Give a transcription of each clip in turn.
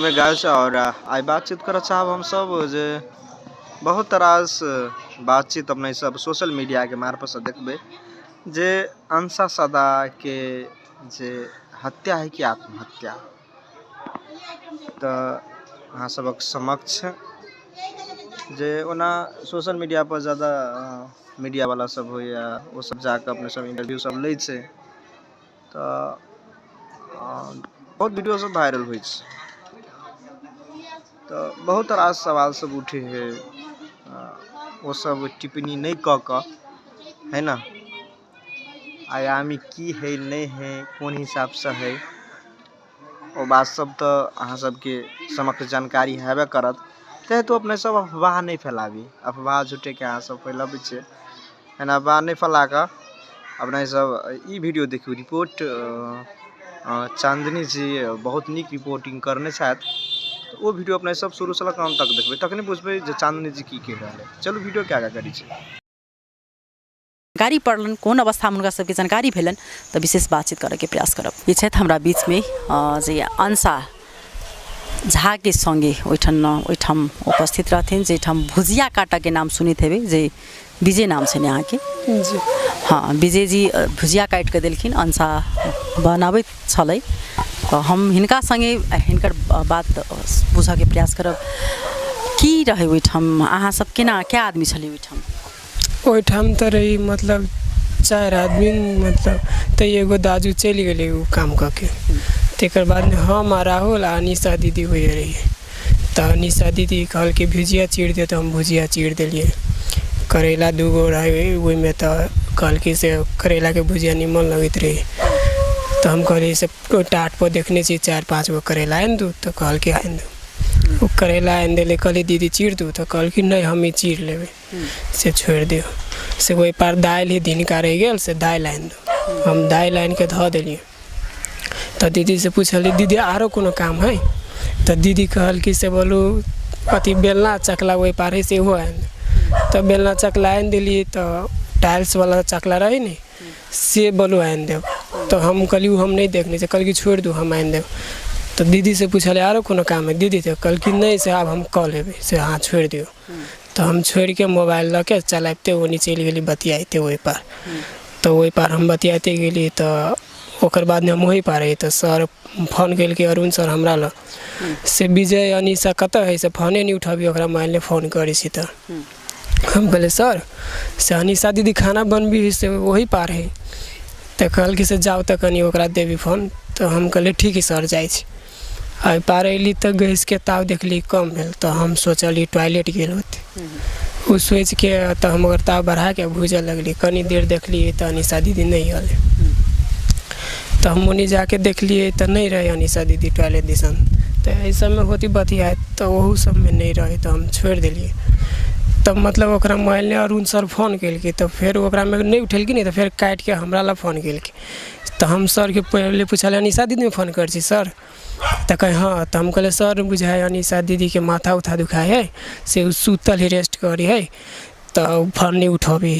में गायस और आई बातचीत कर चाहब हम सब जे बहुत तरह बातचीत अपने सब सोशल मीडिया के मार्फत से देखबे जे अंसा सदा के जे हत्या है कि आत्महत्या तो अहाँ सबक समक्ष जे ओना सोशल मीडिया पर ज़्यादा मीडिया वाला सब हो या वो सब जाकर अपने सब इंटरव्यू सब ले छे तो बहुत वीडियो सब वायरल हुई तो बहुत तरह सवाल सब उठे है वो सब टिप्पणी नहीं क है ना आयामी की है नहीं है कौन हिसाब से है वो बात सब तो अहाँ सबके समक्ष जानकारी हेबे करत ते तो अपने सब अफवाह नहीं फैलाबी अफवाह झूठे के अहाँ सब फैलाबी छे है ना अफवाह नहीं फैला का अपने सब ई वीडियो देखियो रिपोर्ट चांदनी जी बहुत निक रिपोर्टिंग करने शायद तो वो वीडियो अपने सब शुरू से अंत तक देखबे तखने बुझबे जे चांदनी जी की कह रहा है। चलो वीडियो क्या करी छे जानकारी पड़लन कौन अवस्था में उनका सबके जानकारी भेलन तो विशेष बातचीत करे के प्रयास करब। ये छे हमरा बीच में जे अंसा झा के संगे ओठम उपस्थित रहथिन जेठम भुजिया काटा के नाम सुनित हेबे जे विजय नाम से यहाँ के जी हाँ विजय जी भुजिया काट के देलखिन अंसा बनाबैत छलै तो हम हिनका संगे हिनकर बात पूछे के प्रयास करब की रहे ओठम अहाँ सब केना क्या आदमी छलै ओठम ओठम तो रही मतलब 4 आदमी मतलब तो एगो दाजू चल गए वो काम करके तकर बाद में हम आ राहुल आ निशा दीदी हुए रही तो निशा दीदी कहल के भुजिया चीर दे तो हम भुजिया चीर दिलिए करेला 2 गो रहे वही में तो कहल के से करेला के भुजिया निमन लगत रही तो हम कहली से टाट पर देखने से 4-5 गो करेला आन दू तो कहल के आन दू वो करेला आन दिले कहली दीदी चीर दू तो कहल कि नहीं हम ही चीर लेबे से छोड़ दियो से वही पार दाल ही दिनका रह गया से दाल आन दू हम दाल आन के धो दिलिए तो दीदी से पूछली दीदी आरो कोनो काम है तो दीदी कहल कि से बोलू अति बेलना चकला वही पार से हो आन तो बेलना चकला आन दिली तो टाइल्स वाला चकला रही नहीं से बोलू आन देव तो हम कहली हम नहीं देखने से कल की छोड़ दूँ हम आन देव तो दीदी से पूछले आरो कोनो काम है दीदी तो कल की नहीं से अब हम कॉल लेबे से हाँ छोड़ दियो तो हम छोड़ के मोबाइल लऽ के चलाते वो नीचे गेली बतियाते वही पार तो वही पार हम बतियाते गेली तो ओकर बाद में हम वही पार है तो सर फोन कल के अरुण सर हमरा ल से विजय अनिशा कतऽ है से फोने नहीं उठाबी ओकरा मोबाइल में फोन करी सी तो हम कहले सर से अनिशा दीदी खाना बनबी से वही पार है तो कहल कि से जाओ तो कनी ओकरा देवी फोन तो हम कहले ठीक है सर जाइ छी आई पार अली तो गैस के ताव देखली कम भेल तो हम सोचली टॉयलेट गेल होते वो सोच के तो हम अगर ताव बढ़ा के भूजे लगली कनी देर देखली तो अनिशा दीदी नहीं हल तो हम उन्हीं जाके देखलिए तो नहीं रहे अनिशा दीदी टॉयलेट दिसन तो ऐसा में होती बतिया तो वह सब में नहीं रहे तो हम छोड़ दिलिए तब मतलब ओकरा मोबाइल ने अरुण सर फोन कल तो फिर ओकरा में नहीं उठेलकी नहीं तो फिर काट के हमरा ला फोन कल तो हम सर के पहले पूछल अनिशा दीदी में फ़ोन कर सर तो कहे हाँ तो हम कहले सर बुझाए अनिशा दीदी के माथा उठा दुखाए है से सुतल ही रेस्ट करी है तो फोन नहीं उठबी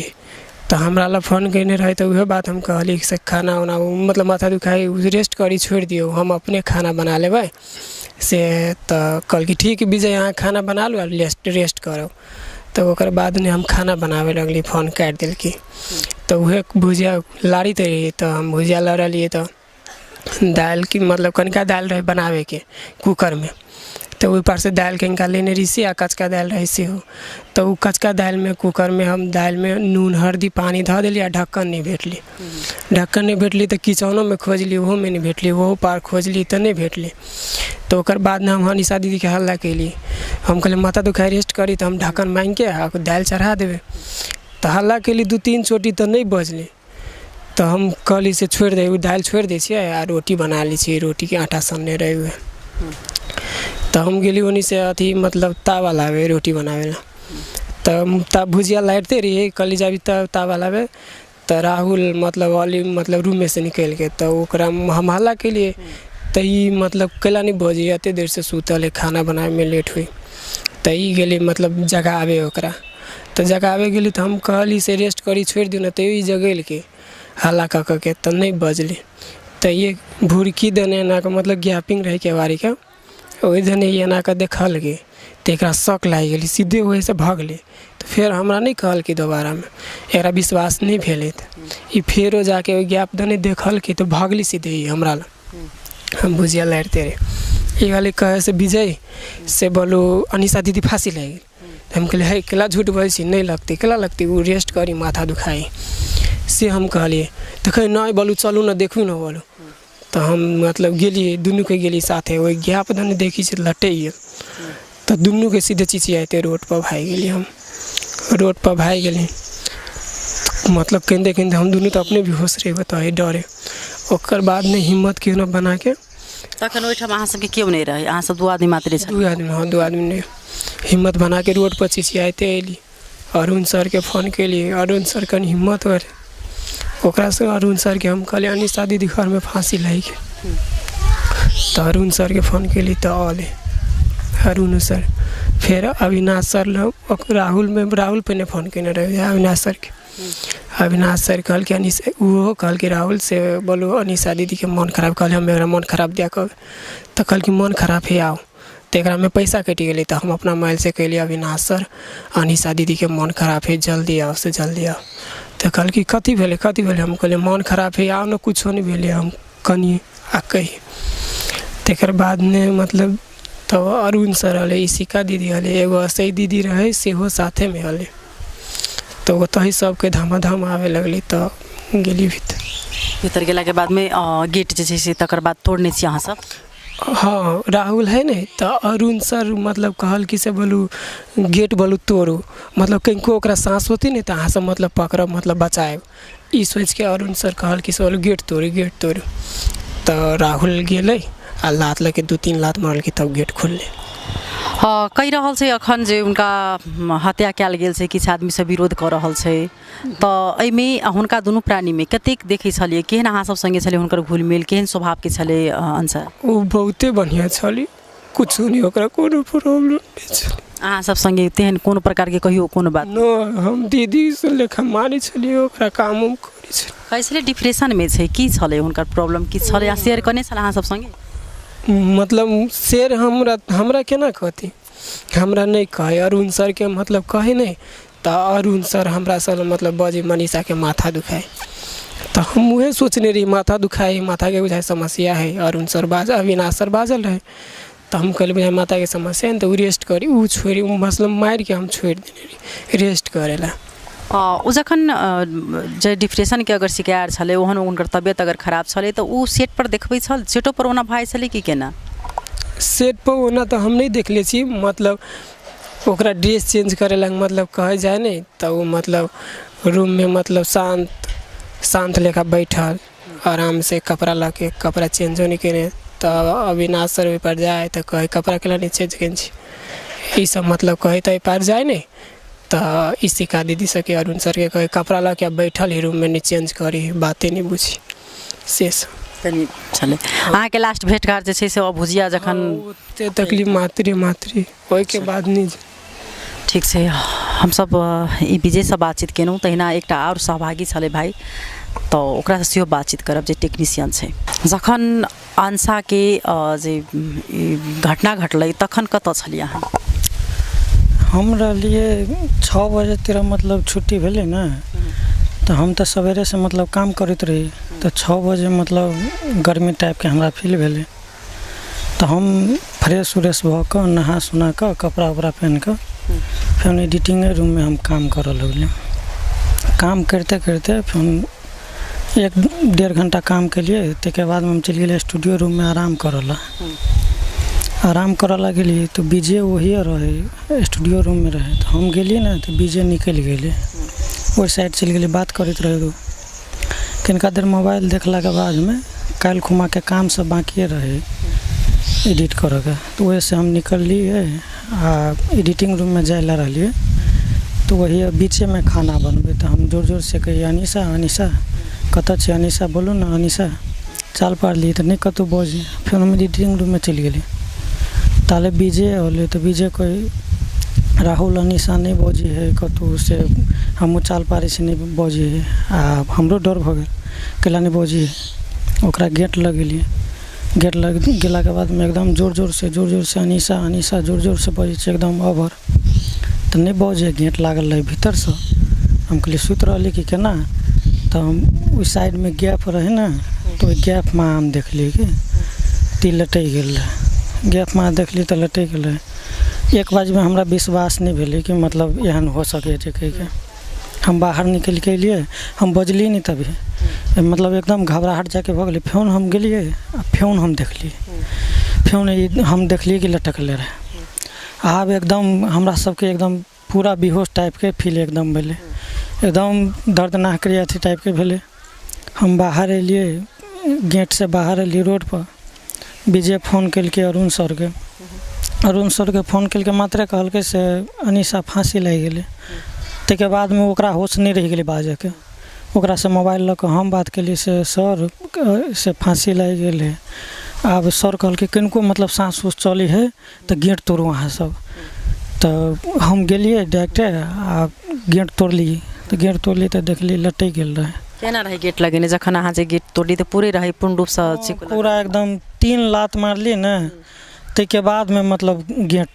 तो हमरा ला फोन करने रहे तो वह बात हम कहली से खाना उना मतलब माथा दुखाए रेस्ट करी छोड़ दियो हम अपने खाना बना लेबै से तो कल की ठीक विजय यहाँ खाना बना लो रेस्ट करो तो ओकर बाद में हम खाना बनावे लगली फोन काट दिलकी तो वह भुजिया लाड़ी तो रही तो हम भुजिया लड़लिए तो दाल की मतलब कनका दाल रहे बनावे के कुकर में तो ऊपर से दाल के निकालेने रही से कचका दाल रही से हो तो वो कचका दाल में कुकर में हम दाल में नून हल्दी पानी धो दिली आ ढक्कन नहीं भेटली तो किचनों में खोजली वो में नहीं भेटली वो पार खोजली तो नहीं भेटली तो ओकर बाद में हम अनिशा दीदी के हल्ला कैली हम कहले माथा दुखाई रेस्ट करी तो हम ढक्कन मांग के दाल चढ़ा देवे तो हल्ला कैली 2-3 चोटी तो नहीं बजली तो हम कहली से छोड़ दे दाल छोड़ दी आ रोटी बना ली छी रोटी के आटा सामने रहे हुए तो हम गेली उन्हीं से अथी मतलब तावा लावे रोटी बनावे ला तो तब भुजिया लाटते रही कल जाबी तावा लावे तो राहुल मतलब वाली मतलब रूम में से निकल के तो ओकरा हम हल्ला के लिए तो ये मतलब कैला नहीं बजी अते देर से सुतल है खाना बनाए में लेट हुई तो ये गेली मतलब जगह आवे ओकरा तो जगह आवे गेली तो हम कहली से रेस्ट करी छोड़ दी ना तो ये जगह के हल्ला कऽ के तो नहीं बजली तो ये भुरकी देने ना मतलब गैपिंग रहे केवारी का ओहि जने एना के देखल गे तो एकरा शक लागि गेलै सीधे वही से भगलै तो फिर हमरा नहीं कहलकै दोबारा में एकरा विश्वास नहीं भेलै ई फेरो जाके ओहि गैप दने देखलकै तो भगली सीधे ही हमरा लग हम भुजिया लारते रहे ई वाले कहे से विजय से बोलो अनिशा दीदी फांसी लग गई हम कहले है केला झूठ बोल छी नहीं लगती केला लगती वो रेस्ट करी माथा दुखाई से हम कहलिए तो कहे नहीं बोलू चलू ना देखू ना बोलू तो हम मतलब गेलिए दुनू के गेली साथे वही गैप दने देखी से लटैए तो दुनू के सीधे चिचियाते रोड पर भाग गेली हम रोड पर भाग गेली मतलब केंदे केंदे हम दुनू तो अपने भी होश रहे बताए डरे ओकर बाद में हिम्मत केना बना के तखन ओहिठाम अहाँ सबके केओ नहीं रहे अहाँ सब 2 आदमी मात्र छल 2 आदमी हाँ 2 आदमी नहीं हिम्मत बना के रोड पर चिचियाते अली अरुण सर के फोन के लिए अरुण सर कनी हिम्मत हो ओकरा से अरुण सर के हम कहले अनिशा दीदी घर में फांसी लग गई तो अरुण सर के फोन के लिए तो आले अरुण सर फिर अविनाश सर राहुल पे ने फोन केने रहे अविनाश सर के अविनाश सर कहल के अनिशा वो कहल के राहुल से बोलो अनिशा दीदी के मन खराब कहल हम मेरा मन खराब दिया कब तो कहल कि मन खराब है आओ तो एकरा में पैसा कटि गेलै तो हम अपना मोबाइल से कहलिए अविनाश सर अनिशा दीदी के मन खराब है जल्दी आओ से जल्दी आओ तो कहल कि कथी भेलै हम कहलिए मन खराब है आओ ना कुछो नहीं भेलै हम कनी आ कही तकर बाद में मतलब तो अरुण सर हले इशिका दीदी हले एगो असई दीदी रहे सेहो साथे में हले तो ओतही सबके धमाधम आवे लगली तो गेली भीतर गेला के बाद में गेट जे छै से तकर बाद तोड़ने छी अहाँ सब हाँ राहुल है नहीं तो अरुण सर मतलब कहल कि से बोलू गेट बोलू तोड़ू मतलब कहीं ओकरा सांस होती नहीं तो अहाँ सब मतलब पकड़ब मतलब बचाएब ई सोच के अरुण सर कहल कि से बोलू गेट तोड़ू तो राहुल गेलै आ लात लगे 2-3 लात मारल कि तब गेट खुलले हाँ कहि रहल छै अखन जे उनका हत्या कयल गेल छै किछु आदमी सब विरोध कऽ रहल छै तो एहिमे हुनका दुनू प्राणी में कतेक देखै छलिए केहन अहाँ सब संगे छलै हुनकर घुलमेल केहन स्वभाव के छलै अंशा ओ बहुते बढ़िया छली कुछ नहीं ओकरा कोनो प्रॉब्लम नहीं छल अहाँ सब संगे तेहन कोन प्रकार के कहियो कोनो बात नो हम दीदी से लेखा मारी छलिए ओकरा काम उम करै छल कैसे डिप्रेशन में छै की छलै हुनकर प्रॉब्लम की छलै शेयर करने छल अहाँ सब संगे मतलब शेर हमरा केना कहती हमरा नहीं कहे अरुण सर के मतलब कहे नहीं तो अरुण सर हमरा सर मतलब बजे मनीषा के माथा दुखाए तो हम वही सोचने रही माथा दुखाए माथा के बुझाए समस्या है अरुण सर अविनाश सर बाजल रहे तो हम कहले बुझाए माथा के समस्या है तो रेस्ट करी वो छोड़ी मतलब मार के हम छोड़ देने रही रेस्ट करेला ओ जखन जे डिप्रेशन के अगर शिकायत छलै ओहन उनकर तबियत अगर खराब छलै तो उ सेट पर देखबै छल सेटो पर ओना भाई छलै कि केना सेट पर ओना तो हम नहीं देखले छी मतलब ओकरा ड्रेस चेंज करे लग मतलब कहे जाए नहीं तो वो मतलब रूम में मतलब शांत लेखा बैठल आराम से कपड़ा ला के कपड़ा चेंज होने के तो अविनाश सर पर जाए तो कहे कपड़ा के नहीं चेंज करें ये सब मतलब कहे तो पार जाए नहीं तो इशिका दीदी सके अरुण सर के कहे कपड़ा ला के बैठल ही रूम में नहीं चेंज करी बातें नहीं बुझी से छलै अहाँ के लास्ट भेट घाट जे छै से भुजिया जखन ओते तकलीफ मात्री ओहि के बाद नहीं ठीक छै हम सब ई विजय से बातचीत केलहुँ तहिना एकटा और सहभागी छलै भाई तो ओकरा से बातचीत करब जे टेक्नीशियन छै जखन अंशा के जे घटना घटलै तखन कतऽ छलियै अहाँ हमरा लिए 6 बजे तेरा मतलब छुट्टी भेलै ना तो हम तो सवेरे से मतलब काम करते रही तो 6 बजे मतलब गर्मी टाइप के हमरा फील भेलै तो हम फ्रेश व्रेश भऽ कऽ नहा सुना कऽ कपड़ा उपड़ा पहन कऽ फिर एडिटिंग रूम में हम काम करऽ लगलियै काम करते करते फिर 1-1.5 घंटा काम केलिए तकर बाद हम चलि गेलियै स्टूडियो रूम में आराम करऽ लगलिए तो विजय वही रहे स्टूडियो रूम में रहे तो हम गेलिए ना तो विजय निकल गेलै ओहि साइड चलि गेलिए बात करते रहे कनिका देर मोबाइल देखला के बाद में काल्हि खुमा के काम सब बाकी रहे एडिट करऽ के तो वही से हम निकललिए आ एडिटिंग रूम में जाए ला रहलिए तो वही बीचे में खाना बनबै तो हम जोर जोर से कहिए अनिशा कतऽ छै अनिशा बोलू ना अनिशा चाल पारलिए तो नहीं कतौ बजे फिर हम एडिटिंग रूम में चलि गेलिए ताले विजय होले तो विजय कोई राहुल अनिशा नहीं बजे है कतौ से हम चाल पारे से नहीं बजे है आ हमरो डर भऽ गेल केला नहीं बजे है ओकरा गेट लगेलिए गेट लग गेलाके बाद में एकदम जोर जोर से अनीसा अनीसा जोर जोर से बजे छै एकदम ओवर तो नहीं बजे गेट लागल रहे भीतर से हम कहलिए सुत रही कि केना तो हम उस साइड में गैप रहे ना तो गैप में हम देखलिए कि ती लटक गेल रहे गैप में देखली तो लटक गेल रहे 1 बजे में हमरा विश्वास नहीं भेलै कि मतलब एहन हो सके छै कह के हम बाहर निकल के लिए हम बजली नहीं तभी मतलब एकदम घबराहट जाके भऽ गेलै फोन हम गेलिए फोन हम देखलिए फोन हम देखलिए कि लटकले रहे आब एकदम हमरा सबके एकदम पूरा बेहोश टाइप के फील एकदम भेलै एकदम दर्दनाक अथी टाइप के भेलै हम बाहर एलिए गेट से बाहर एलिए रोड पर विजय फोन केलकै अरुण सरके फोन केलकै मात्रे कहलकै से अनीसा फांसी लागि गेलै ताहिके बाद में ओकरा होश नहीं रह गेलै बाजैके ओकरा से मोबाइल लऽ कऽ हम बात केलिए से सर से फांसी लागि गेलै आब सर कहलकै किनको मतलब सांस उस चली है तो गेट तोड़ू अहाँ सब तो हम गेलिए डायरेक्टे आ गेट तोड़ली तो गेट तोड़ली तो देखली लटक गेल रहे केना रहे गेट लगेने जखन अहाँ जे गेट तोड़ली तो पूरे रहे पूर्ण रूप से पूरा एकदम 3 लात मारली ना ताहिके बाद में मतलब गेट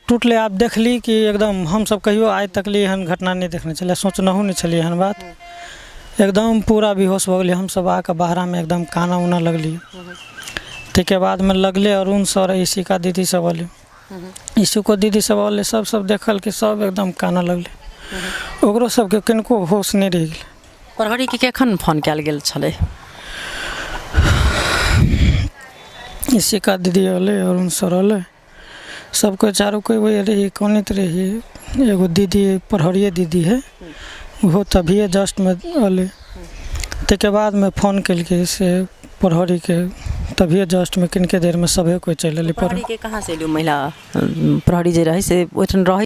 टूटले आप देखली कि एकदम हम सब कहियो आज तक एहन घटना नहीं देखने चले सोचनहु नहीं छलिए एहन बात एकदम पूरा बेहोश हो गए हम सब आके बाहर में एकदम काना उना लगली ताहिके बाद में लगले अरुण सर इशिका दीदी सब वाले इशिको दीदी सब वाले सब देखल कि सब एकदम काना लगले ओकरो सबके किनको होश नहीं रह गेल प्रहरी के केखन फोन कयल गेल छलै इशिका दीदी वाले अरुण सर वाले सबको चारों कोई वही रही कौनित रही एगो दीदी प्रहरिये दीदी है वो तभी जस्ट में अले ताहिके बाद में फोन केलकै से प्रहरी के तभी जस्ट में किनके देर में सभे कोई चल अली प्रहरी के कहाँ से एलू महिला प्रहरी जे रही से ओठन रही